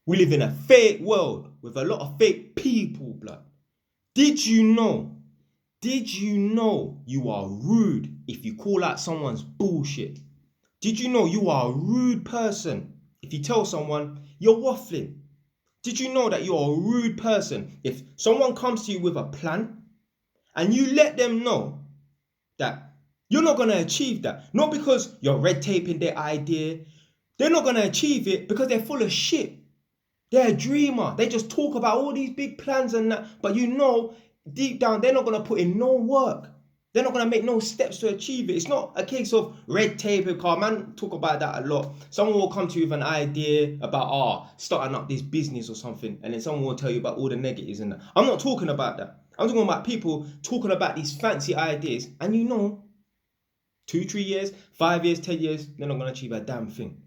We live in a fake world with a lot of fake people, blood. Did you know you are rude if you call out someone's bullshit? Did you know you are a rude person if you tell someone you're waffling? Did you know that you're a rude person if someone comes to you with a plan and you let them know that you're not going to achieve that? Not because you're red taping their idea. They're not going to achieve it because they're full of shit. They're a dreamer. They just talk about all these big plans and that. But you know, deep down, they're not going to put in no work. They're not going to make no steps to achieve it. It's not a case of red tape, because man talk about that a lot. Someone will come to you with an idea about starting up this business or something, and then someone will tell you about all the negatives and that. I'm not talking about that. I'm talking about people talking about these fancy ideas, and you know, 2, 3 years, 5 years, 10 years, they're not going to achieve a damn thing.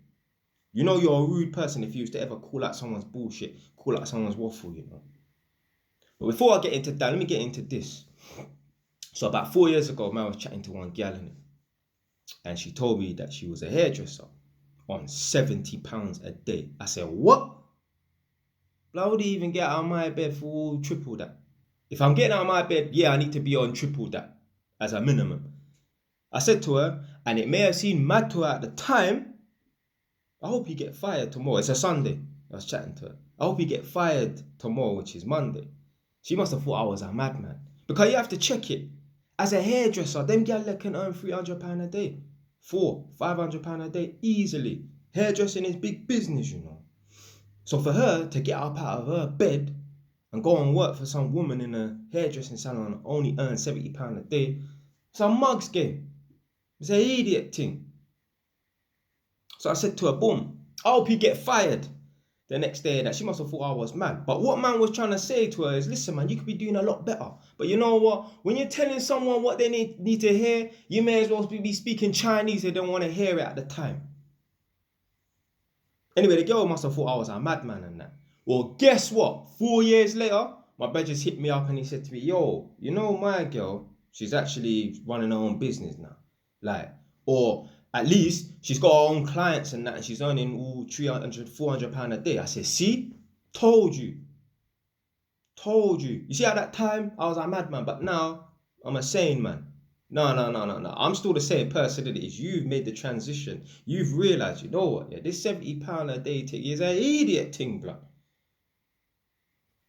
You know you're a rude person if you used to ever call out someone's bullshit, call out someone's waffle, you know. But before I get into that, let me get into this. So about 4 years ago, man, I was chatting to one gal in it, and she told me that she was a hairdresser on £70 a day. I said, what? How would you even get out of my bed for triple that? If I'm getting out of my bed, yeah, I need to be on triple that as a minimum. I said to her, and it may have seemed mad to her at the time, I hope you get fired tomorrow. It's a Sunday. I was chatting to her. I hope you get fired tomorrow, which is Monday. She must have thought I was a madman. Because you have to check it. As a hairdresser, them gals can earn £300 a day. £500 a day easily. Hairdressing is big business, you know. So for her to get up out of her bed and go and work for some woman in a hairdressing salon and only earn £70 a day, it's a mug's game. It's an idiot thing. So I said to her, boom, I hope you get fired. The next day, that she must have thought I was mad. But what man was trying to say to her is, listen, man, you could be doing a lot better. But you know what? When you're telling someone what they need to hear, you may as well be speaking Chinese. They don't want to hear it at the time. Anyway, the girl must have thought I was a madman and that. Well, guess what? 4 years later, my brother just hit me up and he said to me, yo, you know my girl, she's actually running her own business now. Like, or at least she's got her own clients and that, and she's earning all £300, £400 a day. I said, see? Told you. You see, at that time, I was a madman, but now I'm a sane man. No. I'm still the same person it is. You've made the transition. You've realised, you know what? Yeah, this £70 a day thing is an idiot thing, blood.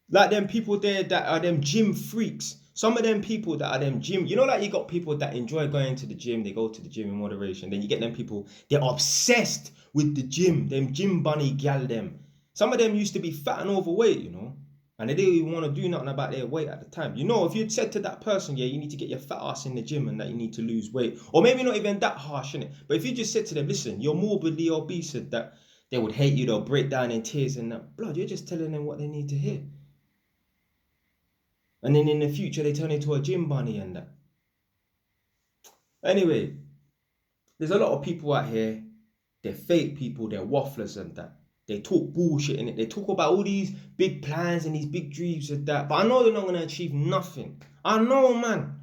Like them people there that are them gym freaks. Some of them people that are them gym, you know, like you got people that enjoy going to the gym, they go to the gym in moderation. Then you get them people, they're obsessed with the gym, them gym bunny gal them. Some of them used to be fat and overweight, you know, and they didn't even want to do nothing about their weight at the time. You know, if you'd said to that person, yeah, you need to get your fat ass in the gym and that you need to lose weight, or maybe not even that harsh, innit? But if you just said to them, listen, you're morbidly obese, that they would hate you, they'll break down in tears and that. Blood, you're just telling them what they need to hear. And then in the future, they turn into a gym bunny and that. Anyway, there's a lot of people out here, they're fake people, they're wafflers and that. They talk bullshit in it. They talk about all these big plans and these big dreams and that. But I know they're not going to achieve nothing. I know, man,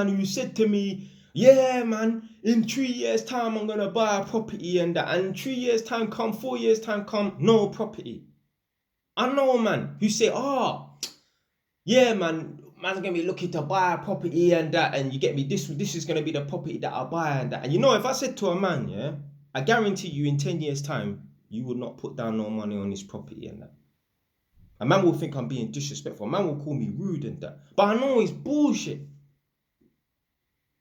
who said to me, yeah, man, in 3 years' time, I'm going to buy a property and that. And 3 years' time come, 4 years' time come, no property. I know, man, who say, yeah, man's gonna be looking to buy a property and that, and you get me, this is gonna be the property that I buy and that. And you know, if I said to a man, yeah, I guarantee you in 10 years' time, you would not put down no money on this property and that. A man will think I'm being disrespectful. A man will call me rude and that. But I know it's bullshit.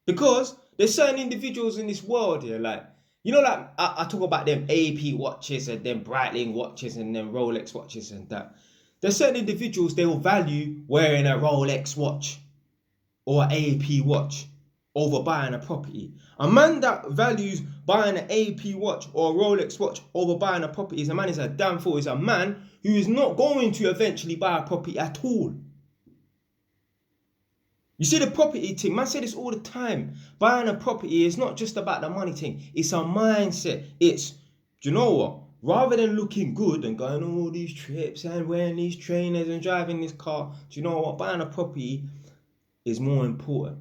Because there's certain individuals in this world here, like, you know, like I talk about them AP watches and them Breitling watches and them Rolex watches and that. There's certain individuals, they will value wearing a Rolex watch or an AP watch over buying a property. A man that values buying an AP watch or a Rolex watch over buying a property is a man is a damn fool. Is a man who is not going to eventually buy a property at all. You see the property thing, man say this all the time. Buying a property is not just about the money thing. It's a mindset. It's, do you know what? Rather than looking good and going on all these trips and wearing these trainers and driving this car, do you know what? Buying a property is more important.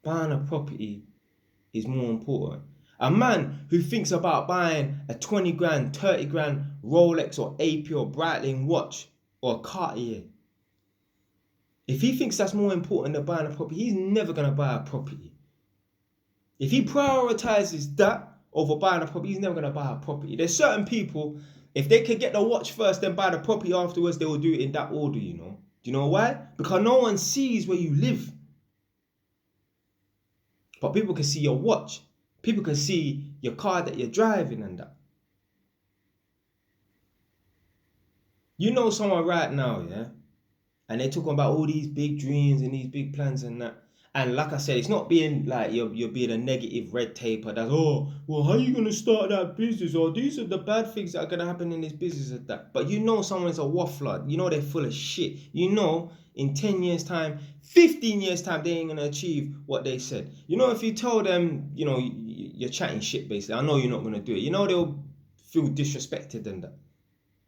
Buying a property is more important. A man who thinks about buying a 20 grand, 30 grand Rolex or AP or Breitling watch or a Cartier, if he thinks that's more important than buying a property, he's never going to buy a property. If he prioritizes that over buying a property, he's never going to buy a property. There's certain people, if they can get the watch first, then buy the property afterwards, they will do it in that order, you know. Do you know why? Because no one sees where you live. But people can see your watch. People can see your car that you're driving and that. You know someone right now, yeah? And they're talking about all these big dreams and these big plans and that. And like I said, it's not being like you're being a negative red taper that's, oh, well, how are you going to start that business? Or these are the bad things that are going to happen in this business and that. But you know someone's a waffler. You know they're full of shit. You know in 10 years' time, 15 years' time, they ain't going to achieve what they said. You know, if you tell them, you know, you're chatting shit, basically, I know you're not going to do it. You know they'll feel disrespected and that.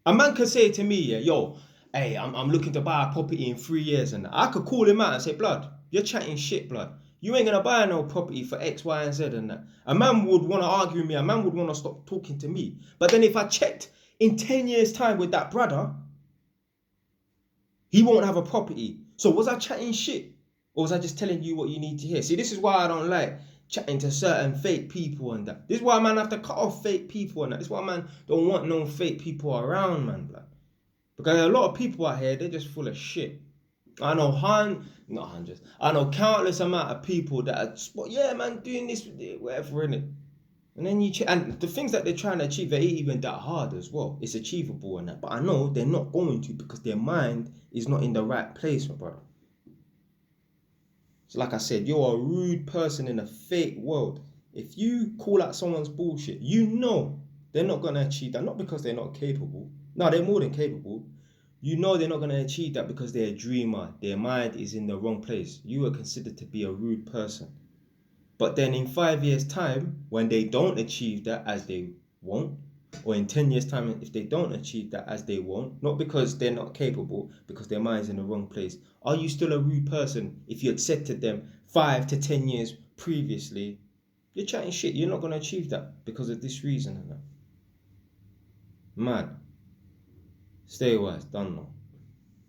A man could say to me, yeah, yo, hey, I'm looking to buy a property in 3 years and that. I could call him out and say, blood, you're chatting shit, blood. You ain't gonna buy no property for X, Y, and Z and that. A man would want to argue with me. A man would want to stop talking to me. But then if I checked in 10 years' time with that brother, he won't have a property. So was I chatting shit? Or was I just telling you what you need to hear? See, this is why I don't like chatting to certain fake people and that. This is why man have to cut off fake people and that. This is why man don't want no fake people around, man, blood. Because a lot of people out here, they're just full of shit. I know not hundreds. I know countless amount of people that are, well, yeah, man, doing this, whatever, innit? And then and the things that they're trying to achieve, they ain't even that hard as well. It's achievable and that. But I know they're not going to because their mind is not in the right place, my brother. So like I said, you're a rude person in a fake world. If you call out someone's bullshit, you know they're not going to achieve that. Not because they're not capable. No, they're more than capable. You know they're not going to achieve that because they're a dreamer. Their mind is in the wrong place. You are considered to be a rude person. But then in 5 years' time, when they don't achieve that, as they won't, or in 10 years' time, if they don't achieve that, as they won't, not because they're not capable, because their mind's in the wrong place, are you still a rude person if you had said to them 5 to 10 years previously, you're chatting shit, you're not going to achieve that because of this reason and that? Mad. Stay wise, done now.